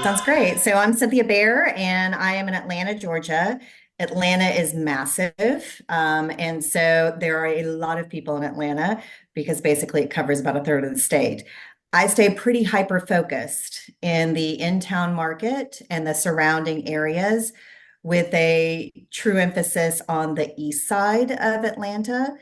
Sounds great. So I'm Cynthia Baer and I am in Atlanta, Georgia. Atlanta is massive. And so there are a lot of people in Atlanta because basically it covers about a third of the state. I stay pretty hyper focused in the in-town market and the surrounding areas with a true emphasis on the east side of Atlanta.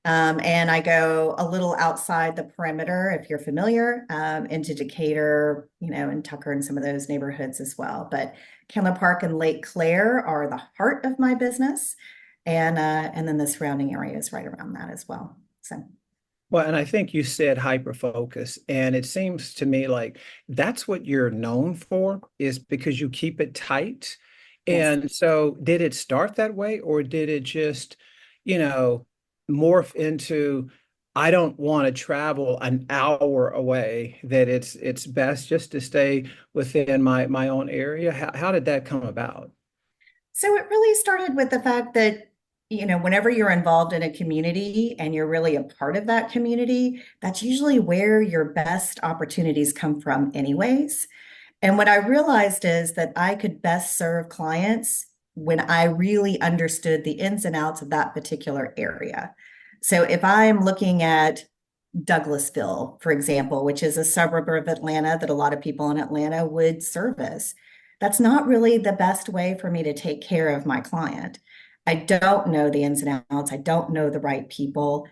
And I go a little outside the perimeter, if you're familiar, into Decatur, and Tucker and some of those neighborhoods as well. But Candler Park and Lake Claire are the heart of my business, and then the surrounding areas right around that as well. So. Well, and I think you said hyper focus, and it seems to me like that's what you're known for is because you keep it tight. Yes. And so did it start that way, or did it just, you know, morph into I don't want to travel an hour away, that it's best just to stay within my own area? How did that come about? So it really started with the fact that, whenever you're involved in a community and you're really a part of that community, that's usually where your best opportunities come from, anyways. And what I realized is that I could best serve clients when I really understood the ins and outs of that particular area. So if I'm looking at Douglasville, for example, which is a suburb of Atlanta that a lot of people in Atlanta would service, that's not really the best way for me to take care of my client. I don't know the ins and outs. I don't know the right people,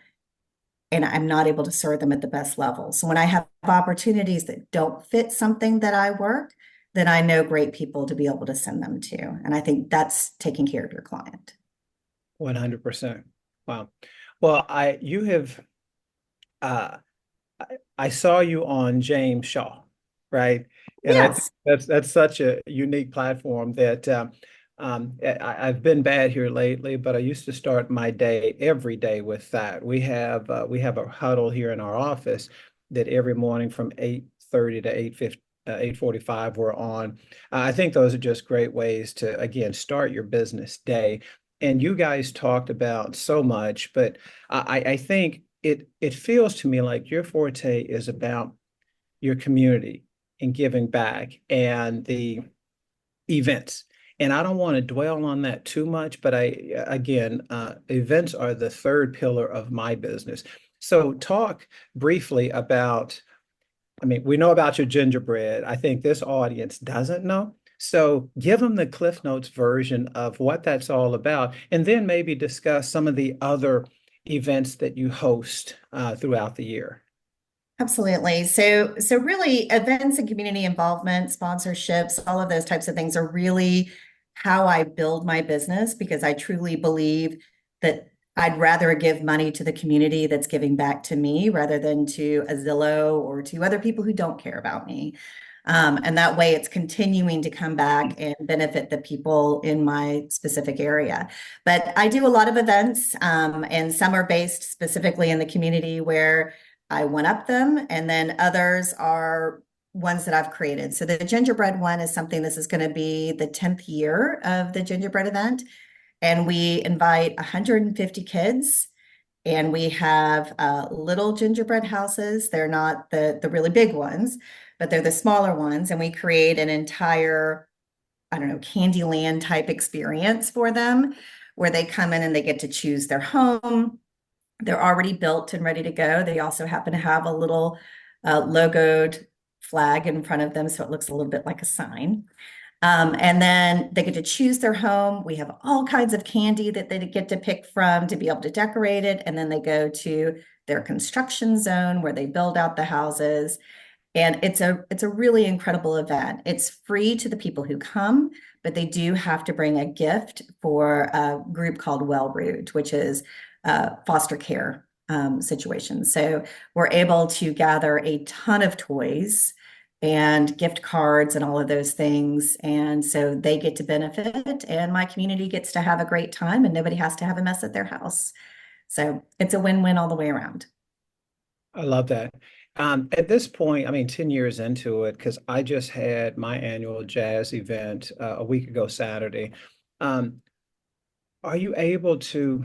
and I'm not able to serve them at the best level. So when I have opportunities that don't fit something that I work, then I know great people to be able to send them to. And I think that's taking care of your client. 100%. Wow. Well, you have uh I saw you on James Shaw, right? And I think Yes. that's such a unique platform that I've been bad here lately, but I used to start my day every day with that. We have a huddle here in our office that every morning from 8:30 to 8:50. 8:45 we're on. I think those are just great ways to, again, start your business day. And you guys talked about so much, but I think it feels to me like your forte is about your community and giving back and the events. And I don't want to dwell on that too much, but events are the third pillar of my business. So talk briefly about, I mean, we know about your gingerbread. I think this audience doesn't know. So give them the Cliff Notes version of what that's all about, and then maybe discuss some of the other events that you host throughout the year. Absolutely. So really events and community involvement, sponsorships, all of those types of things are really how I build my business because I truly believe that I'd rather give money to the community that's giving back to me rather than to a Zillow or to other people who don't care about me. And that way it's continuing to come back and benefit the people in my specific area. But I do a lot of events, and some are based specifically in the community where I one up them, and then others are ones that I've created. So the gingerbread one is something, this is going to be the 10th year of the gingerbread event. And we invite 150 kids, and we have little gingerbread houses. They're not the really big ones, but they're the smaller ones. And we create an entire, I don't know, Candyland type experience for them where they come in and they get to choose their home. They're already built and ready to go. They also happen to have a little logoed flag in front of them, so it looks a little bit like a sign. And then they get to choose their home. We have all kinds of candy that they get to pick from to be able to decorate it. And then they go to their construction zone where they build out the houses. And it's a really incredible event. It's free to the people who come, but they do have to bring a gift for a group called Well Root, which is foster care situation. So we're able to gather a ton of toys and gift cards and all of those things. And so they get to benefit, and my community gets to have a great time, and nobody has to have a mess at their house. So it's a win-win all the way around. I love that. At this point, I mean, 10 years into it, because I just had my annual jazz event a week ago Saturday. Um, are you able to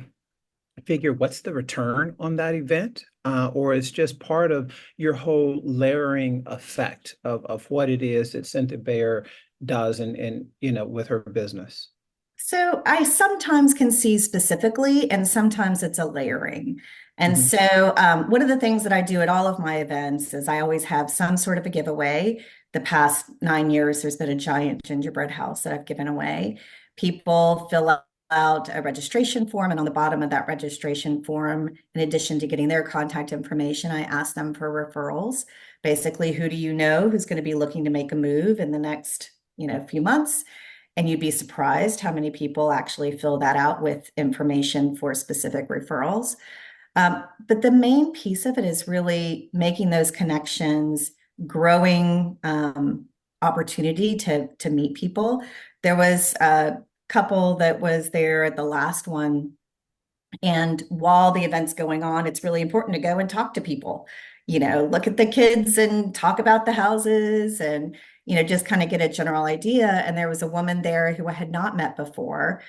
figure what's the return on that event, or it's just part of your whole layering effect of what it is that Cynthia Baer does and with her business. So I sometimes can see specifically, and sometimes it's a layering. And Mhm. so one of the things that I do at all of my events is I always have some sort of a giveaway. The past 9 years, there's been a giant gingerbread house that I've given away. People fill out a registration form, and on the bottom of that registration form, in addition to getting their contact information, I ask them for referrals. Basically, who do you know who's going to be looking to make a move in the next, few months? And you'd be surprised how many people actually fill that out with information for specific referrals. But the main piece of it is really making those connections, growing opportunity to meet people. There was a couple that was there at the last one, and while the event's going on, it's really important to go and talk to people, look at the kids and talk about the houses and, just kind of get a general idea. And there was a woman there who I had not met before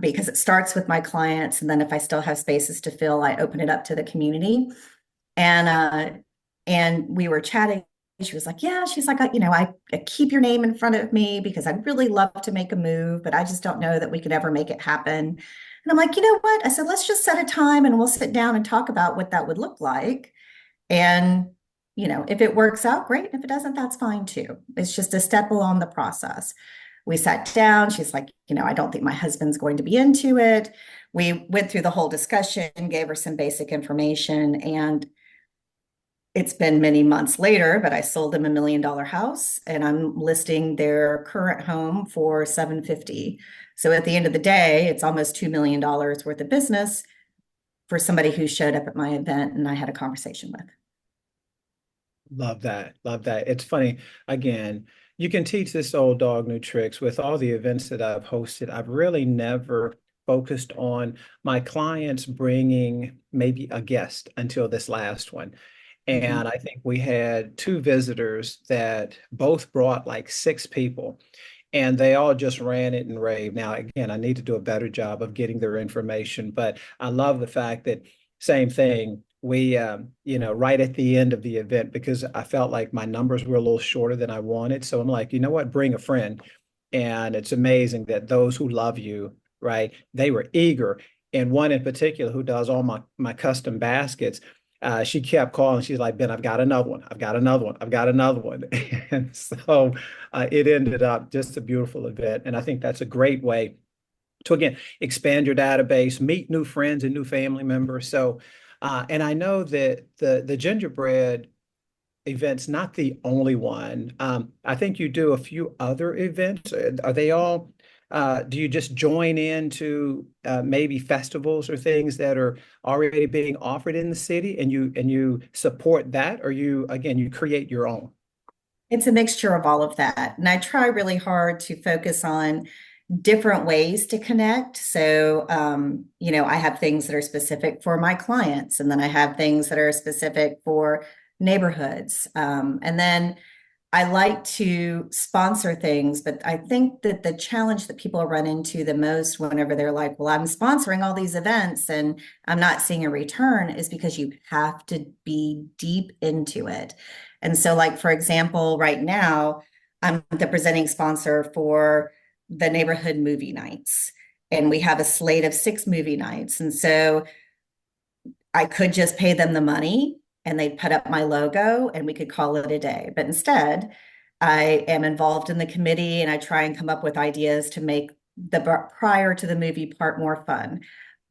because it starts with my clients. And then if I still have spaces to fill, I open it up to the community. And we were chatting. She was like, yeah, she's like, I keep your name in front of me because I'd really love to make a move, but I just don't know that we could ever make it happen. And I'm like, you know what? I said, let's just set a time and we'll sit down and talk about what that would look like. And, if it works out, great. If it doesn't, that's fine too. It's just a step along the process. We sat down. She's like, I don't think my husband's going to be into it. We went through the whole discussion, gave her some basic information, and it's been many months later, but I sold them $1 million house and I'm listing their current home for 750. So at the end of the day, it's almost $2 million worth of business for somebody who showed up at my event and I had a conversation with. Love that. Love that. It's funny. Again, you can teach this old dog new tricks. With all the events that I've hosted, I've really never focused on my clients bringing maybe a guest until this last one. Mhm. And I think we had two visitors that both brought like six people, and they all just ran it and raved. Now, again, I need to do a better job of getting their information, but I love the fact that same thing. We, right at the end of the event, because I felt like my numbers were a little shorter than I wanted. So I'm like, you know what? Bring a friend. And it's amazing that those who love you, right, they were eager. And one in particular who does all my custom baskets, she kept calling. She's like, Ben, I've got another one. I've got another one. I've got another one. And so it ended up just a beautiful event. And I think that's a great way to, again, expand your database, meet new friends and new family members. So, and I know that the gingerbread event's not the only one. I think you do a few other events. Are they all, do you just join into maybe festivals or things that are already being offered in the city and you support that, or you create your own? It's a mixture of all of that. And I try really hard to focus on different ways to connect. So, I have things that are specific for my clients, and then I have things that are specific for neighborhoods. And then I like to sponsor things, but I think that the challenge that people run into the most whenever they're like, well, I'm sponsoring all these events and I'm not seeing a return is because you have to be deep into it. And so, like, for example, right now, I'm the presenting sponsor for the neighborhood movie nights, and we have a slate of 6 movie nights. And so I could just pay them the money and they'd put up my logo and we could call it a day. But instead, I am involved in the committee and I try and come up with ideas to make the prior to the movie part more fun.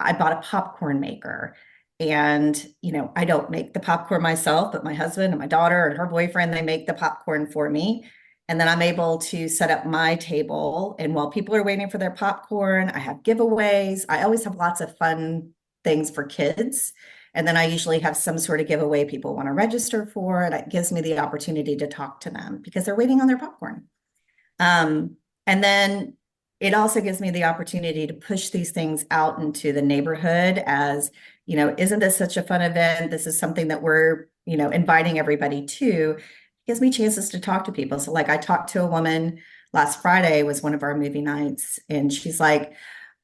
I bought a popcorn maker. And, I don't make the popcorn myself, but my husband and my daughter and her boyfriend, they make the popcorn for me. And then I'm able to set up my table. And while people are waiting for their popcorn, I have giveaways. I always have lots of fun things for kids. And then I usually have some sort of giveaway people want to register for. And it gives me the opportunity to talk to them because they're waiting on their popcorn. And then it also gives me the opportunity to push these things out into the neighborhood as, isn't this such a fun event? This is something that we're, inviting everybody to. It gives me chances to talk to people. So like I talked to a woman last Friday was one of our movie nights, and she's like,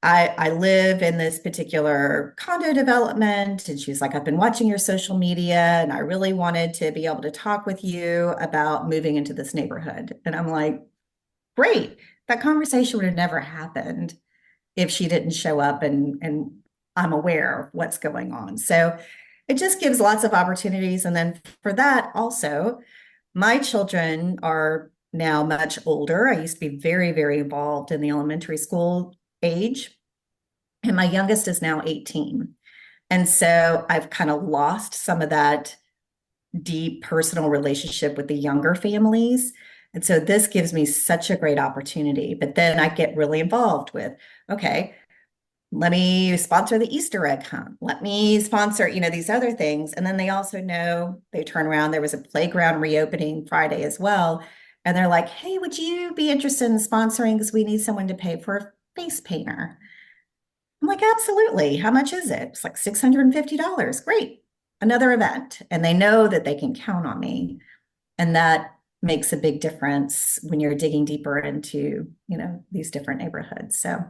I live in this particular condo development. And she's like, I've been watching your social media and I really wanted to be able to talk with you about moving into this neighborhood. And I'm like, great. That conversation would have never happened if she didn't show up and I'm aware of what's going on. So it just gives lots of opportunities. And then for that also, my children are now much older. I used to be very, very involved in the elementary school age, and my youngest is now 18. And so I've kind of lost some of that deep personal relationship with the younger families. And so this gives me such a great opportunity. But then I get really involved with, okay, let me sponsor the Easter egg hunt. Let me sponsor, these other things. And then they also know they turn around. There was a playground reopening Friday as well. And they're like, hey, would you be interested in sponsoring? Because we need someone to pay for a face painter. I'm like, absolutely. How much is it? It's like $650. Great. Another event. And they know that they can count on me. And that makes a big difference when you're digging deeper into, these different neighborhoods. So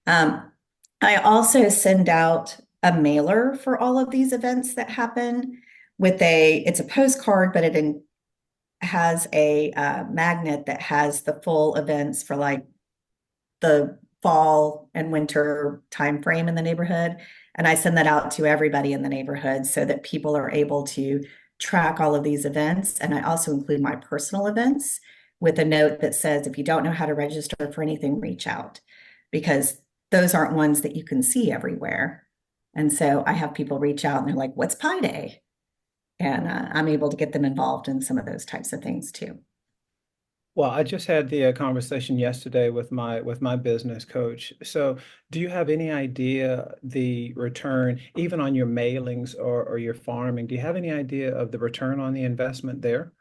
I also send out a mailer for all of these events that happen it's a postcard, but has a magnet that has the full events for like the fall and winter time frame in the neighborhood. And I send that out to everybody in the neighborhood so that people are able to track all of these events. And I also include my personal events with a note that says, if you don't know how to register for anything, reach out, because those aren't ones that you can see everywhere. And so I have people reach out and they're like, what's Pi Day? And I'm able to get them involved in some of those types of things too. Well, I just had the conversation yesterday with my business coach. So, do you have any idea the return, even on your mailings or your farming? Do you have any idea of the return on the investment there?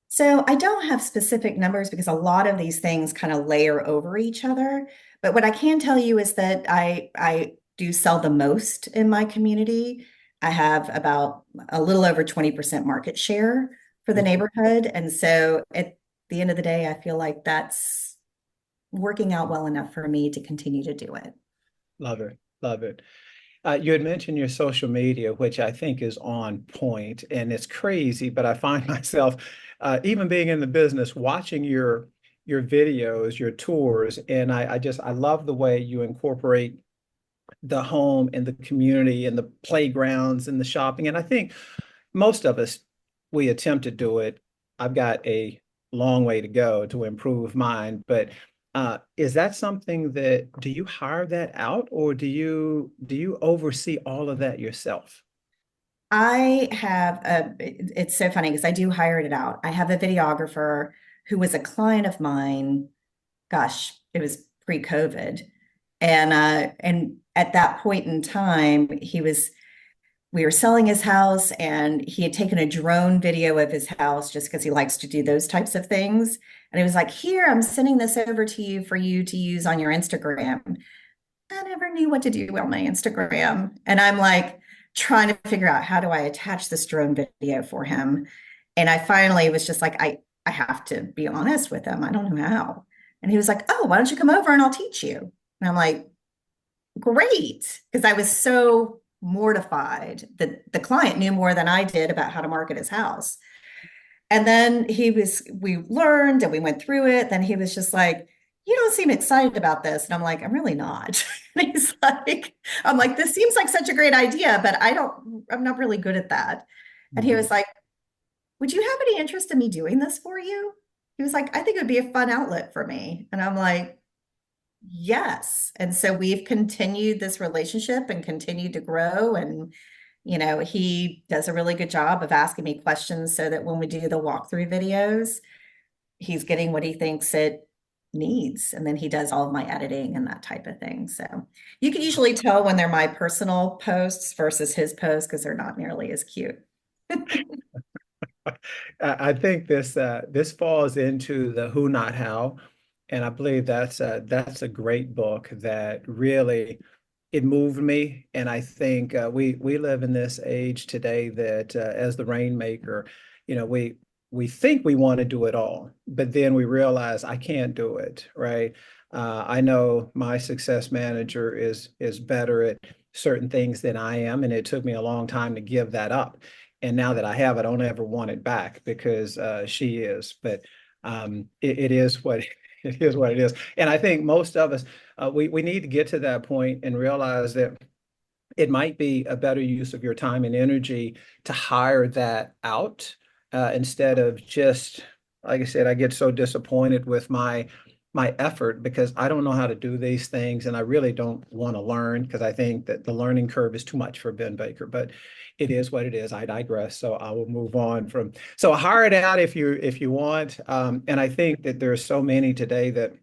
So I don't have specific numbers because a lot of these things kind of layer over each other. But what I can tell you is that I do sell the most in my community. I have about a little over 20% market share for the Mhm. neighborhood. And so at the end of the day, I feel like that's working out well enough for me to continue to do it. Love it. Love it. You had mentioned your social media, which I think is on point, and it's crazy, but I find myself, even being in the business, watching your videos, your tours, and I love the way you incorporate the home and the community and the playgrounds and the shopping. And I think most of us, we attempt to do it. I've got a long way to go to improve mine, but is that something that do you hire that out or do you oversee all of that yourself? It's so funny because I do hire it out. I have a videographer who was a client of mine. Gosh, it was pre-COVID. And at that point in time, we were selling his house and he had taken a drone video of his house just because he likes to do those types of things. And he was like, here, I'm sending this over to you for you to use on your Instagram. I never knew what to do on my Instagram. And I'm like trying to figure out how do I attach this drone video for him. And I finally was just like, I have to be honest with him. I don't know how. And he was like, oh, why don't you come over and I'll teach you? And I'm like, great. Because I was so mortified that the client knew more than I did about how to market his house. And then we learned and we went through it. Then he was just like, you don't seem excited about this. And I'm like, I'm really not. And I'm like, this seems like such a great idea, but I'm not really good at that. And he Mhm. was like, would you have any interest in me doing this for you? He was like, I think it would be a fun outlet for me. And I'm like, yes. And so we've continued this relationship and continued to grow. And, he does a really good job of asking me questions so that when we do the walkthrough videos, he's getting what he thinks it needs. And then he does all of my editing and that type of thing. So you can usually tell when they're my personal posts versus his posts because they're not nearly as cute. I think this falls into the who not how, and I believe that's a great book that really it moved me. And I think we live in this age today that as the rainmaker, we think we want to do it all, but then we realize I can't do it, right? I know my success manager is better at certain things than I am, and it took me a long time to give that up. And now that I have it, I don't ever want it back because she is. But it is what it is what it is. And I think most of us we need to get to that point and realize that it might be a better use of your time and energy to hire that out instead of just, like I said, I get so disappointed with my effort because I don't know how to do these things and I really don't want to learn because I think that the learning curve is too much for Ben Baker, but it is what it is. I digress. So I will move on from, so hire it out if you want. And I think that there are so many today that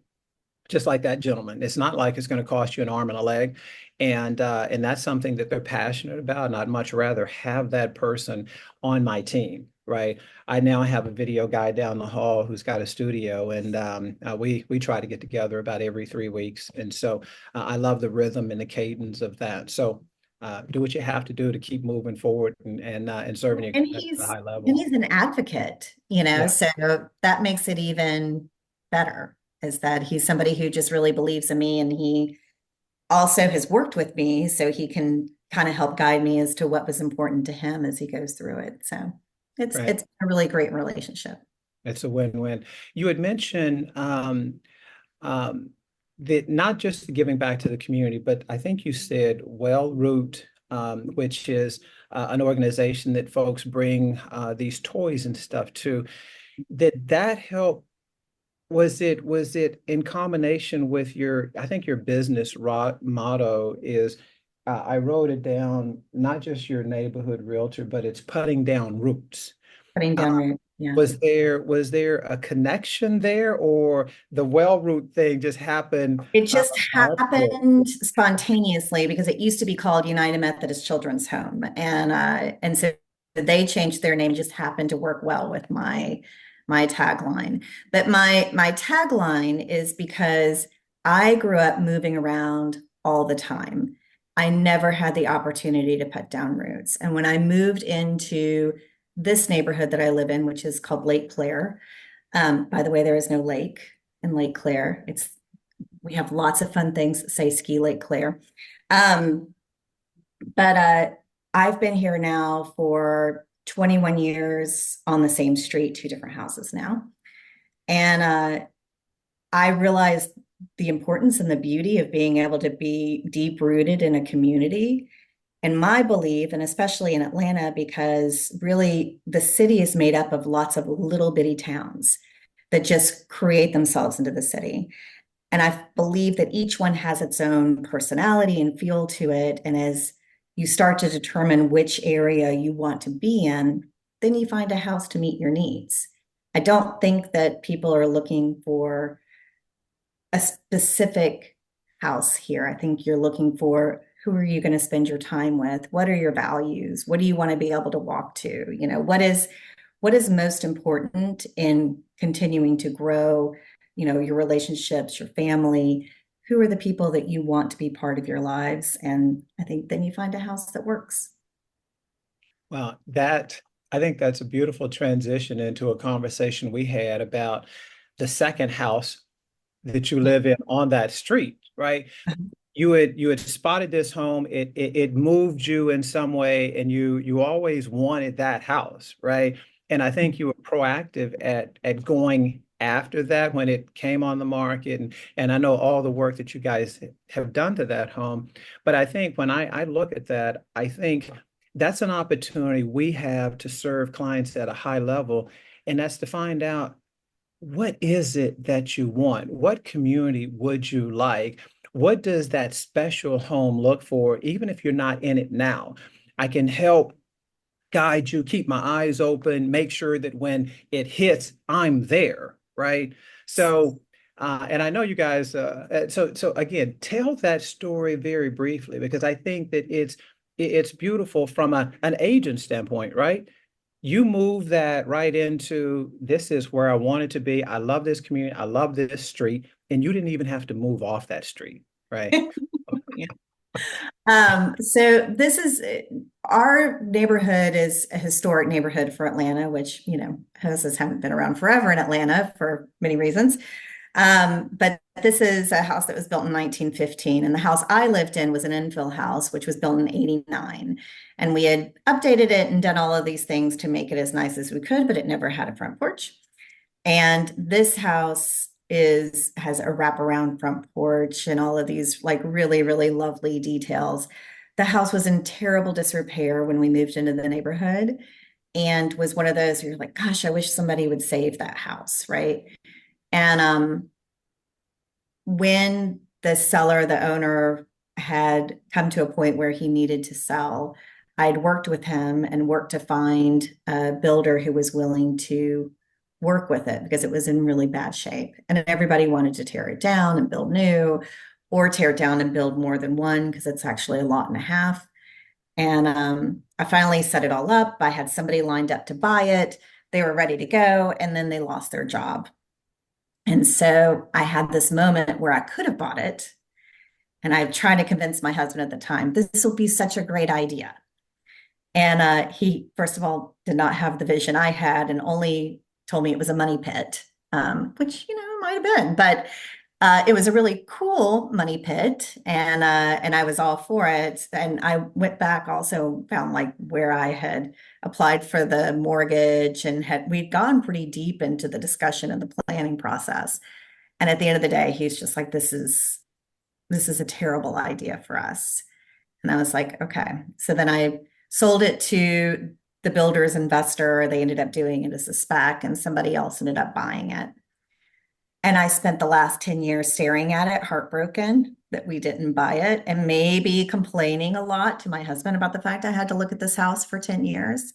just like that gentleman. It's not like it's going to cost you an arm and a leg. And that's something that they're passionate about. And I'd much rather have that person on my team, right? I now have a video guy down the hall who's got a studio, and we try to get together about every 3 weeks. And so I love the rhythm and the cadence of that. So do what you have to do to keep moving forward and serving your And clients at a high and level. he's an advocate, you know, Yeah, so that makes it even better, is that he's somebody who just really believes in me, and he also has worked with me so he can kind of help guide me as to what was important to him as he goes through it. So right. it's a really great relationship. It's a win-win. You had mentioned um, that not just giving back to the community, but I think you said Root, which is an organization that folks bring these toys and stuff to. Did that help? Was it in combination with your, I think your business motto is, I wrote it down, not just your neighborhood realtor, but it's putting down roots. Putting down root. Yeah. Was there a connection there, or the well root thing just happened It just by accident? happened spontaneously because it used to be called United Methodist Children's Home. And so they changed their name, just happened to work well with my tagline. But my tagline is because I grew up moving around all the time. I never had the opportunity to put down roots. And when I moved into this neighborhood that I live in, which is called Lake Claire, by the way, there is no lake in Lake Claire. We have lots of fun things that say Ski Lake Claire. Um, but I've been here now for 21 years on the same street, two different houses now. And I realized the importance and the beauty of being able to be deep rooted in a community. And my belief, and especially in Atlanta, because really the city is made up of lots of little bitty towns that just create themselves into the city. And I believe that each one has its own personality and feel to it. And as you start to determine which area you want to be in, then you find a house to meet your needs. I don't think that people are looking for a specific house here. I think you're looking for, who are you going to spend your time with? What are your values? What do you want to be able to walk to? You know, what is most important in continuing to grow, you know, your relationships, your family? Who are the people that you want to be part of your lives? And I think then you find a house that works. Well, I think that's a beautiful transition into a conversation we had about the second house that you Yeah. live in on that street, right? You had spotted this home, it moved you in some way, and you always wanted that house, right? And I think you were proactive at going after that when it came on the market, and I know all the work that you guys have done to that home. But I think when I look at that, I think that's an opportunity we have to serve clients at a high level, and that's to find out, what is it that you want? What community would you like? What does that special home look for, even if you're not in it now? I can help guide you, keep my eyes open, make sure that when it hits, I'm there, right? So, and I know you guys, so again, tell that story very briefly because I think that it's beautiful from an agent standpoint, right? You move that right into, this is where I wanted to be. I love this community. I love this street. And you didn't even have to move off that street, right? Yeah. So this is our neighborhood is a historic neighborhood for Atlanta, which, you know, houses haven't been around forever in Atlanta for many reasons. But this is a house that was built in 1915, and the house I lived in was an infill house, which was built in 89. And we had updated it and done all of these things to make it as nice as we could, but it never had a front porch. And this house has a wraparound front porch and all of these like really, really lovely details. The house was in terrible disrepair when we moved into the neighborhood and was one of those where you're like, gosh, I wish somebody would save that house, right? And when the seller, the owner, had come to a point where he needed to sell, I'd worked with him and worked to find a builder who was willing to work with it because it was in really bad shape. And everybody wanted to tear it down and build new, or tear it down and build more than one because it's actually a lot and a half. And I finally set it all up. I had somebody lined up to buy it. They were ready to go, and then they lost their job. And so I had this moment where I could have bought it. And I tried to convince my husband at the time, this will be such a great idea. And he, first of all, did not have the vision I had and only told me it was a money pit, which, might have been. But it was a really cool money pit, and I was all for it. And I went back, also found like where I had applied for the mortgage, and we'd gone pretty deep into the discussion and the planning process. And at the end of the day, he's just like, this is a terrible idea for us. And I was like, okay. So then I sold it to the builder's investor. They ended up doing it as a spec, and somebody else ended up buying it. And I spent the last 10 years staring at it, heartbroken that we didn't buy it, and maybe complaining a lot to my husband about the fact I had to look at this house for 10 years.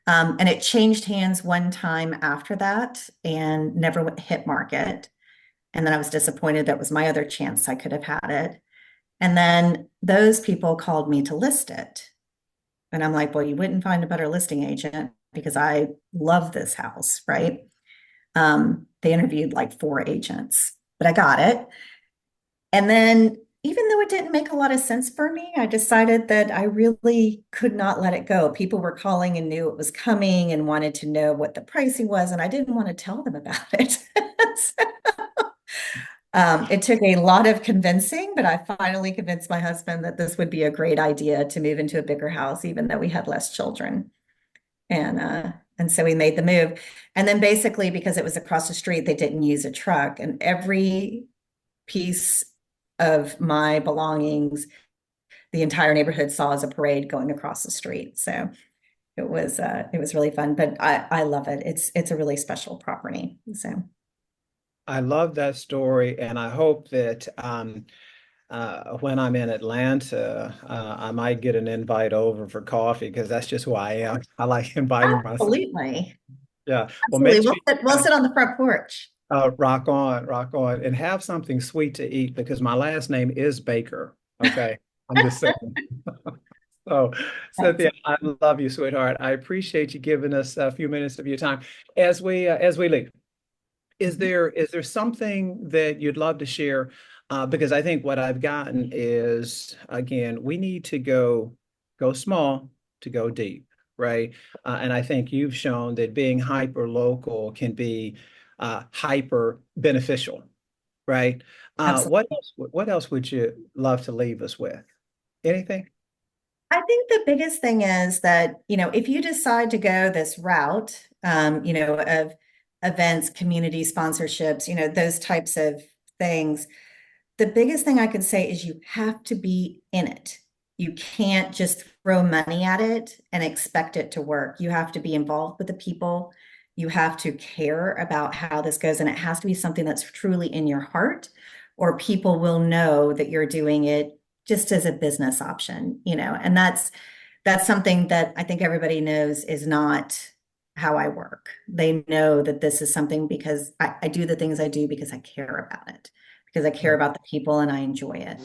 And it changed hands one time after that and never hit market. And then I was disappointed. That was my other chance I could have had it. And then those people called me to list it. And I'm like, well, you wouldn't find a better listing agent because I love this house, right? They interviewed like 4 agents, but I got it. And then, even though it didn't make a lot of sense for me, I decided that I really could not let it go. People were calling and knew it was coming and wanted to know what the pricing was, and I didn't want to tell them about it. So, it took a lot of convincing, but I finally convinced my husband that this would be a great idea to move into a bigger house, even though we had less children. And so we made the move. And then basically, because it was across the street, they didn't use a truck. And every piece of my belongings, the entire neighborhood saw as a parade going across the street. So it was really fun. But I love it. It's a really special property. So I love that story, and I hope that when I'm in Atlanta, I might get an invite over for coffee because that's just who I am. I like inviting myself. absolutely. Yeah. Well, Absolutely. make We'll sure sit, we'll you sit on the front porch. rock on, and have something sweet to eat because my last name is Baker. Okay. I'm just saying. So, Cynthia, I love you, sweetheart. I appreciate you giving us a few minutes of your time as we leave. Is there something that you'd love to share? Because I think what I've gotten is, again, we need to go small to go deep, right? And I think you've shown that being hyper local can be hyper beneficial, right? Absolutely. What else would you love to leave us with? Anything? I think the biggest thing is that, if you decide to go this route, of events, community sponsorships, those types of things, the biggest thing I could say is you have to be in it. You can't just throw money at it and expect it to work. You have to be involved with the people. You have to care about how this goes, and it has to be something that's truly in your heart, or people will know that you're doing it just as a business option, and that's something that I think everybody knows is not how I work. They know that this is something because I do the things I do because I care about it, because I care about the people and I enjoy it.